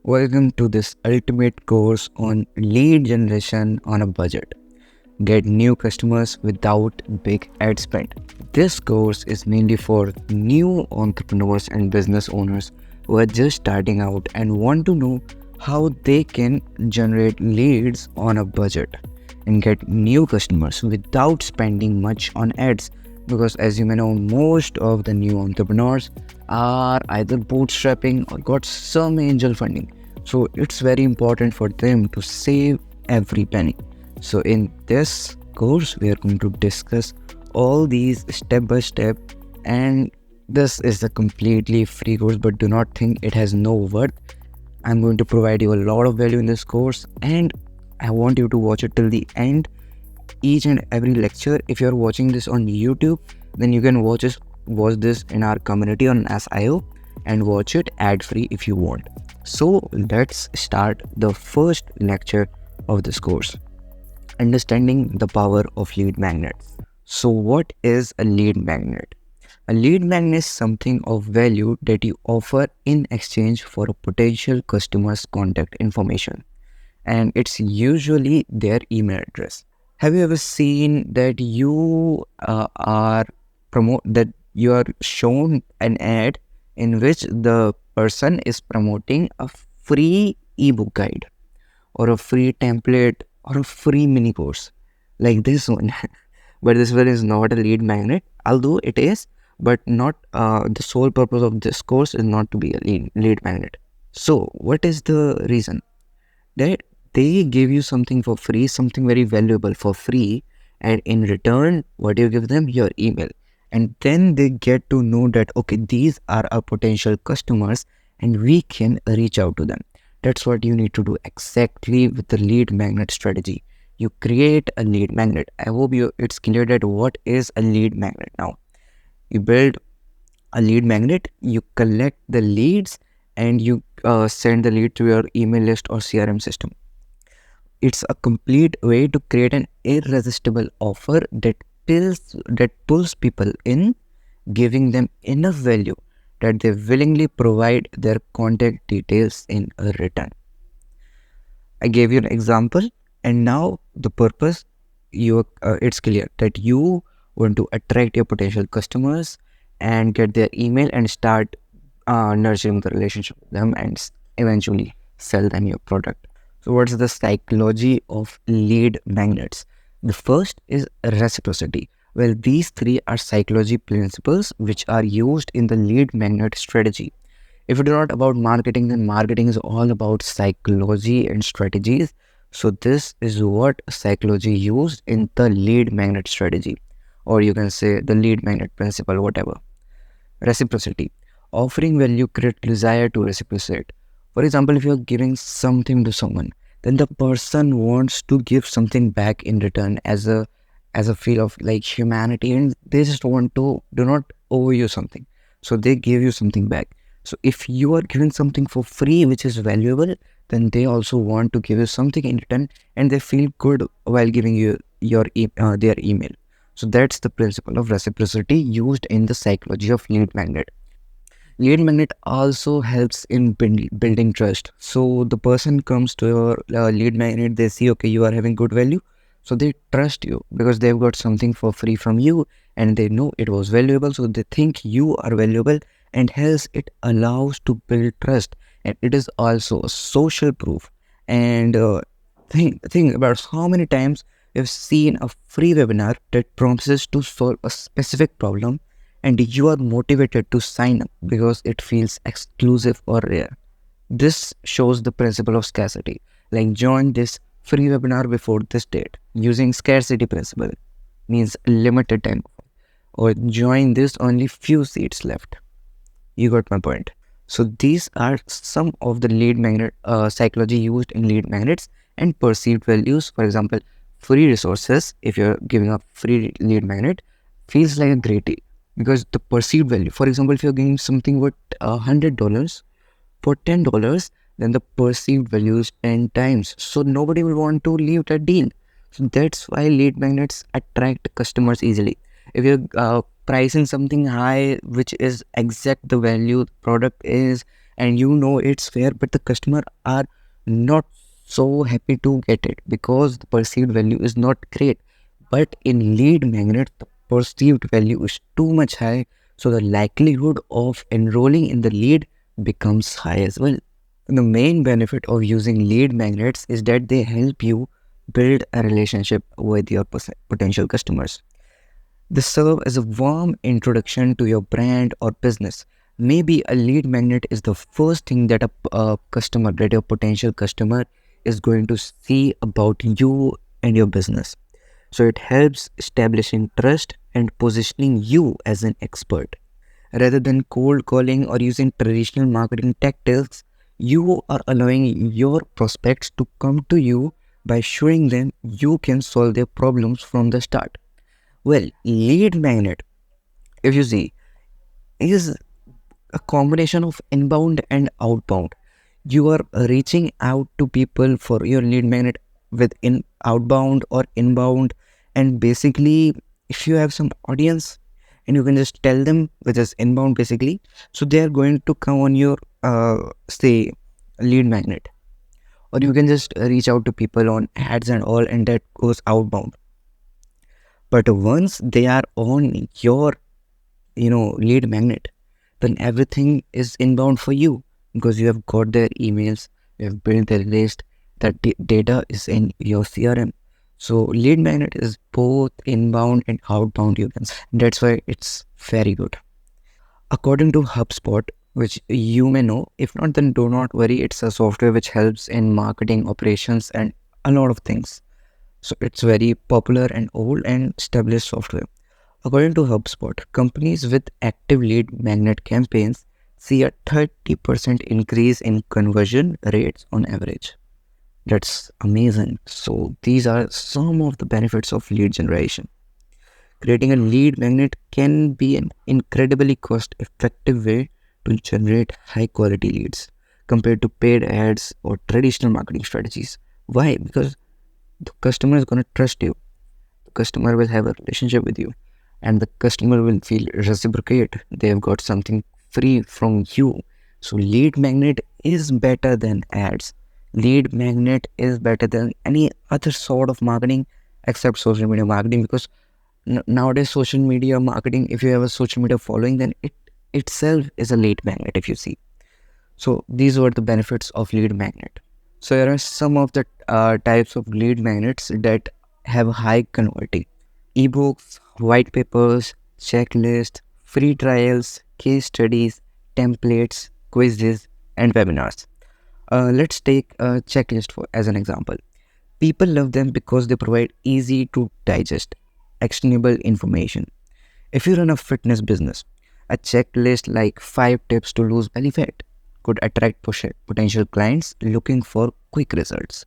Welcome to this ultimate course on lead generation on a budget. Get new customers without big ad spend. This course is mainly for new entrepreneurs and business owners who are just starting out and want to know how they can generate leads on a budget and get new customers without spending much on ads. Because, as you may know, most of the new entrepreneurs are either bootstrapping or got some angel funding. So, it's very important for them to save every penny. So, in this course, we are going to discuss all these step by step, and this is a completely free course, but do not think it has no worth. I'm going to provide you a lot of value in this course, and I want you to watch it till the end. Each and every lecture, if you're watching this on YouTube, then you can watch this in our community on SIO and watch it ad free if you want. So let's start the first lecture of this course, understanding the power of lead magnets. So what is a lead magnet? A lead magnet is something of value that you offer in exchange for a potential customer's contact information, and it's usually their email address. Have you ever seen that you are shown an ad in which the person is promoting a free ebook guide or a free template or a free mini course like this one? But this one is not a lead magnet, although it is, but not the sole purpose of this course is not to be a lead magnet. So what is the reason? That they give you something for free, something very valuable for free, and in return, what do you give them? Your email. And then they get to know that, okay, these are our potential customers and we can reach out to them. That's what you need to do exactly with the lead magnet strategy. You create a lead magnet. I hope it's clear that what is a lead magnet now. You build a lead magnet, you collect the leads, and you send the lead to your email list or CRM system. It's a complete way to create an irresistible offer that pulls people in, giving them enough value that they willingly provide their contact details in return. I gave you an example, and now the purpose, it's clear that you want to attract your potential customers and get their email and start nurturing the relationship with them and eventually sell them your product. So what's the psychology of lead magnets? The first is reciprocity. Well, these three are psychology principles which are used in the lead magnet strategy. If it is not about marketing, then marketing is all about psychology and strategies. So this is what psychology used in the lead magnet strategy, or you can say the lead magnet principle, whatever. Reciprocity. Offering value creates desire to reciprocate. For example, if you're giving something to someone, then the person wants to give something back in return as a feel of like humanity, and they just do not owe you something. So they give you something back. So if you are giving something for free which is valuable, then they also want to give you something in return, and they feel good while giving you their email. So that's the principle of reciprocity used in the psychology of lead magnet. Lead magnet also helps in building trust. So the person comes to your lead magnet, they see, okay, you are having good value. So they trust you because they've got something for free from you and they know it was valuable. So they think you are valuable, and hence it allows to build trust. And it is also a social proof. And think about how many times you've seen a free webinar that promises to solve a specific problem, and you are motivated to sign up because it feels exclusive or rare. This shows the principle of scarcity. Like, join this free webinar before this date using scarcity principle, means limited time, or join this, only few seats left. You got my point. So these are some of the lead magnet psychology used in lead magnets and perceived values. For example, free resources, if you're giving a free lead magnet, feels like a great deal because the perceived value. For example, if you're giving something worth $100 for $10, then the perceived value is 10 times. So nobody will want to leave that deal. So that's why lead magnets attract customers easily. If you're pricing something high, which is exact the value the product is, and you know it's fair, but the customer are not so happy to get it because the perceived value is not great. But in lead magnet, the perceived value is too much high, so the likelihood of enrolling in the lead becomes high as well. The main benefit of using lead magnets is that they help you build a relationship with your potential customers. They serve as a warm introduction to your brand or business. Maybe a lead magnet is the first thing that a customer, that your potential customer is going to see about you and your business. So it helps establishing trust and positioning you as an expert. Rather than cold calling or using traditional marketing tactics, you are allowing your prospects to come to you by showing them you can solve their problems from the start. Well, lead magnet, if you see, is a combination of inbound and outbound. You are reaching out to people for your lead magnet with in outbound or inbound, and basically, if you have some audience and you can just tell them, which is inbound basically, so they are going to come on your say lead magnet, or you can just reach out to people on ads and all, and that goes outbound. But once they are on your lead magnet, then everything is inbound for you because you have got their emails, you have built their list, that data is in your CRM. So lead magnet is both inbound and outbound, you can say. That's why it's very good. According to HubSpot, which you may know, if not, then do not worry. It's a software which helps in marketing operations and a lot of things. So it's very popular and old and established software. According to HubSpot, companies with active lead magnet campaigns see a 30% increase in conversion rates on average. That's amazing. So these are some of the benefits of lead generation. Creating a lead magnet can be an incredibly cost-effective way to generate high-quality leads compared to paid ads or traditional marketing strategies. Why? Because the customer is going to trust you. The customer will have a relationship with you, and the customer will feel reciprocate. They have got something free from you. So lead magnet is better than ads. Lead magnet is better than any other sort of marketing except social media marketing, because nowadays social media marketing, if you have a social media following, then it itself is a lead magnet, if you see. So these were the benefits of lead magnet. So here are some of the types of lead magnets that have high converting: ebooks, white papers, checklists, free trials, case studies, templates, quizzes, and webinars. Let's take a checklist as an example. People love them because they provide easy to digest, actionable information. If you run a fitness business, a checklist like 5 tips to lose belly fat could attract potential clients looking for quick results.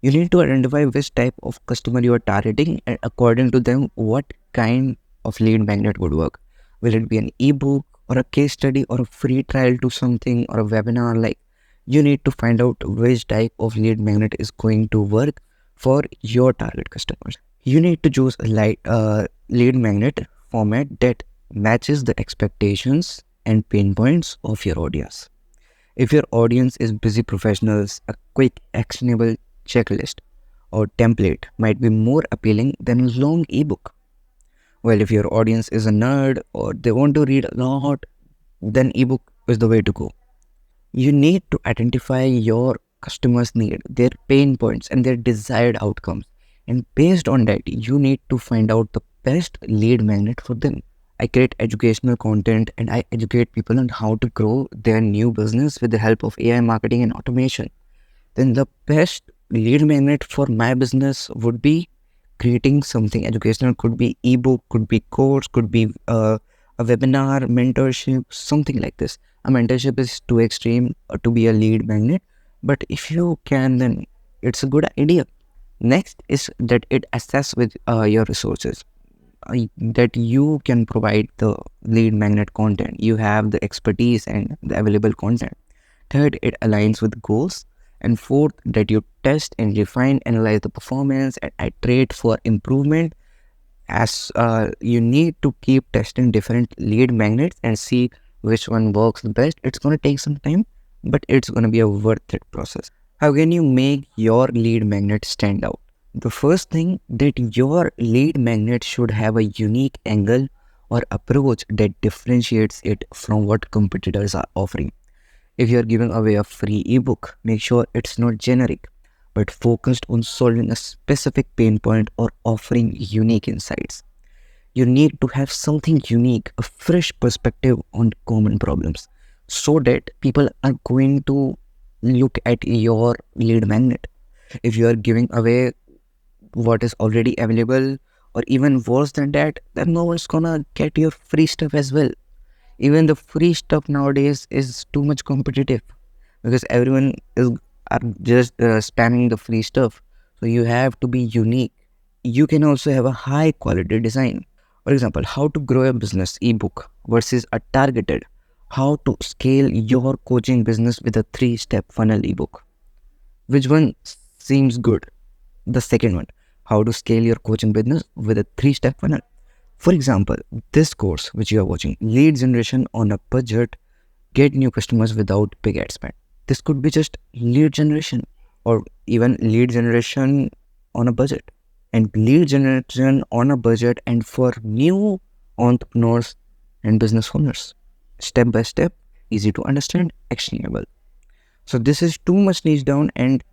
You need to identify which type of customer you are targeting, and according to them, what kind of lead magnet would work. Will it be an ebook or a case study or a free trial to something or a webinar? Like, you need to find out which type of lead magnet is going to work for your target customers. You need to choose a lead magnet format that matches the expectations and pain points of your audience. If your audience is busy professionals, a quick, actionable checklist or template might be more appealing than a long ebook. Well, if your audience is a nerd or they want to read a lot, then ebook is the way to go. You need to identify your customers' need, their pain points, and their desired outcomes. And based on that, you need to find out the best lead magnet for them. I create educational content and I educate people on how to grow their new business with the help of AI marketing and automation. Then the best lead magnet for my business would be creating something educational. Could be ebook, could be course, could be a webinar, mentorship, something like this. A mentorship is too extreme to be a lead magnet, but if you can, then it's a good idea. Next is that it assess with your resources, that you can provide the lead magnet content. You have the expertise and the available content. Third, it aligns with goals. And fourth, that you test and refine, analyze the performance and iterate for improvement. As you need to keep testing different lead magnets and see which one works the best. It's going to take some time, but it's going to be a worth it process. How can you make your lead magnet stand out? The first thing, that your lead magnet should have a unique angle or approach that differentiates it from what competitors are offering. If you are giving away a free ebook, make sure it's not generic, but focused on solving a specific pain point or offering unique insights. You need to have something unique, a fresh perspective on common problems, so that people are going to look at your lead magnet. If you are giving away what is already available, or even worse than that, then no one's gonna get your free stuff as well. Even the free stuff nowadays is too much competitive, because everyone is are just spamming the free stuff. So you have to be unique. You can also have a high quality design. For example, how to grow a business ebook versus a targeted how to scale your coaching business with a 3-step funnel ebook. Which one seems good? The second one, how to scale your coaching business with a 3-step funnel. For example, this course which you are watching, lead generation on a budget, get new customers without big ad spend. This could be just lead generation, or even lead generation on a budget. And lead generation on a budget and for new entrepreneurs and business owners. Step by step, easy to understand, actionable. So this is too much niche down and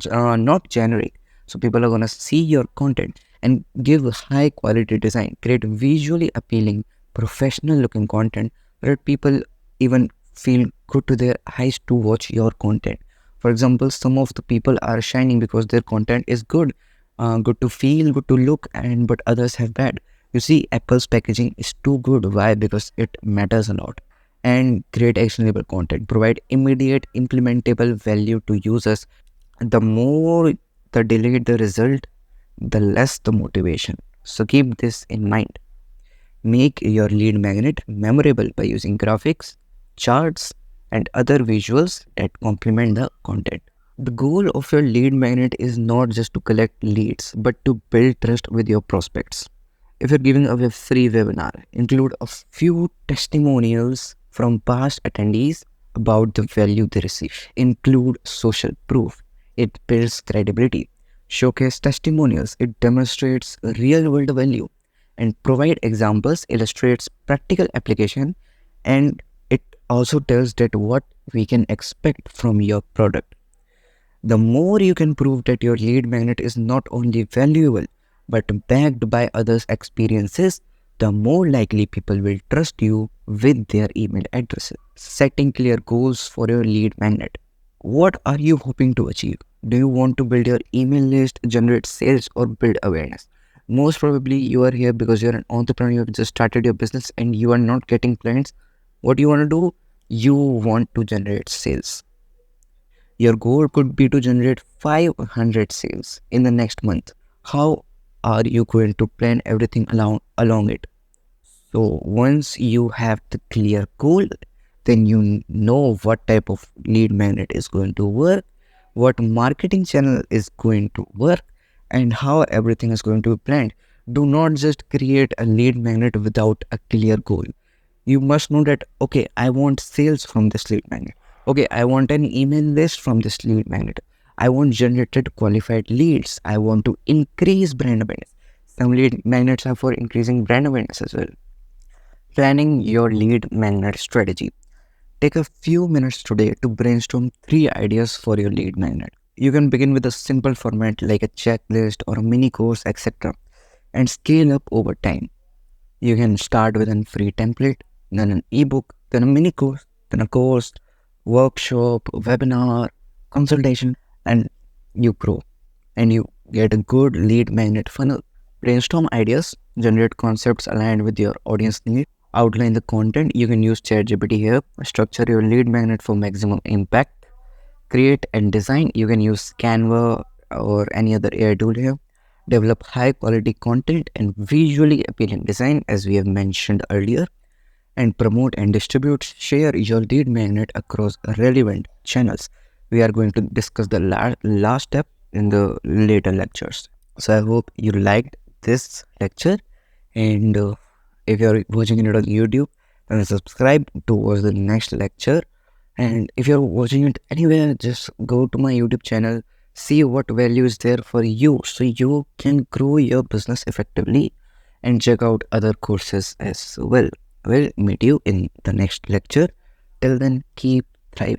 not generic. So people are gonna see your content and give high quality design, create visually appealing, professional looking content where people even feel good to their eyes to watch your content. For example, some of the people are shining because their content is good, good to feel, good to look, and but others have bad. You see, Apple's packaging is too good. Why? Because it matters a lot. And create actionable content, provide immediate implementable value to users. The more the delayed the result, the less the motivation. So keep this in mind. Make your lead magnet memorable by using graphics, charts, and other visuals that complement the content. The goal of your lead magnet is not just to collect leads, but to build trust with your prospects. If you're giving away a free webinar, include a few testimonials from past attendees about the value they receive. Include social proof. It builds credibility. Showcase testimonials. It demonstrates real world value. And provide examples, illustrates practical application, and it also tells that what we can expect from your product. The more you can prove that your lead magnet is not only valuable but backed by others' experiences, the more likely people will trust you with their email addresses. Setting clear goals for your lead magnet. What are you hoping to achieve? Do you want to build your email list, generate sales, or build awareness? Most probably you are here because you're an entrepreneur, you have just started your business and you are not getting clients. What do you want to do? You want to generate sales. Your goal could be to generate 500 sales in the next month. How are you going to plan everything along it? So once you have the clear goal, then you know what type of lead magnet is going to work, what marketing channel is going to work, and how everything is going to be planned. Do not just create a lead magnet without a clear goal. You must know that, okay, I want sales from this lead magnet. Okay, I want an email list from this lead magnet. I want generated qualified leads. I want to increase brand awareness. Some lead magnets are for increasing brand awareness as well. Planning your lead magnet strategy. Take a few minutes today to brainstorm 3 ideas for your lead magnet. You can begin with a simple format like a checklist or a mini course, etc., and scale up over time. You can start with a free template, then an ebook, then a mini course, then a course, workshop, webinar, consultation, and you grow and you get a good lead magnet funnel. Brainstorm ideas, generate concepts aligned with your audience need, outline the content. You can use ChatGPT here, structure your lead magnet for maximum impact, create and design. You can use Canva or any other AI tool here. Develop high quality content and visually appealing design, as we have mentioned earlier, and promote and distribute. Share your lead magnet across relevant channels. We are going to discuss the last step in the later lectures. So I hope you liked this lecture, and if you're watching it on YouTube, then subscribe to watch the next lecture. And if you're watching it anywhere, just go to my YouTube channel, see what value is there for you so you can grow your business effectively, and check out other courses as well. We'll meet you in the next lecture. Till then, keep thriving.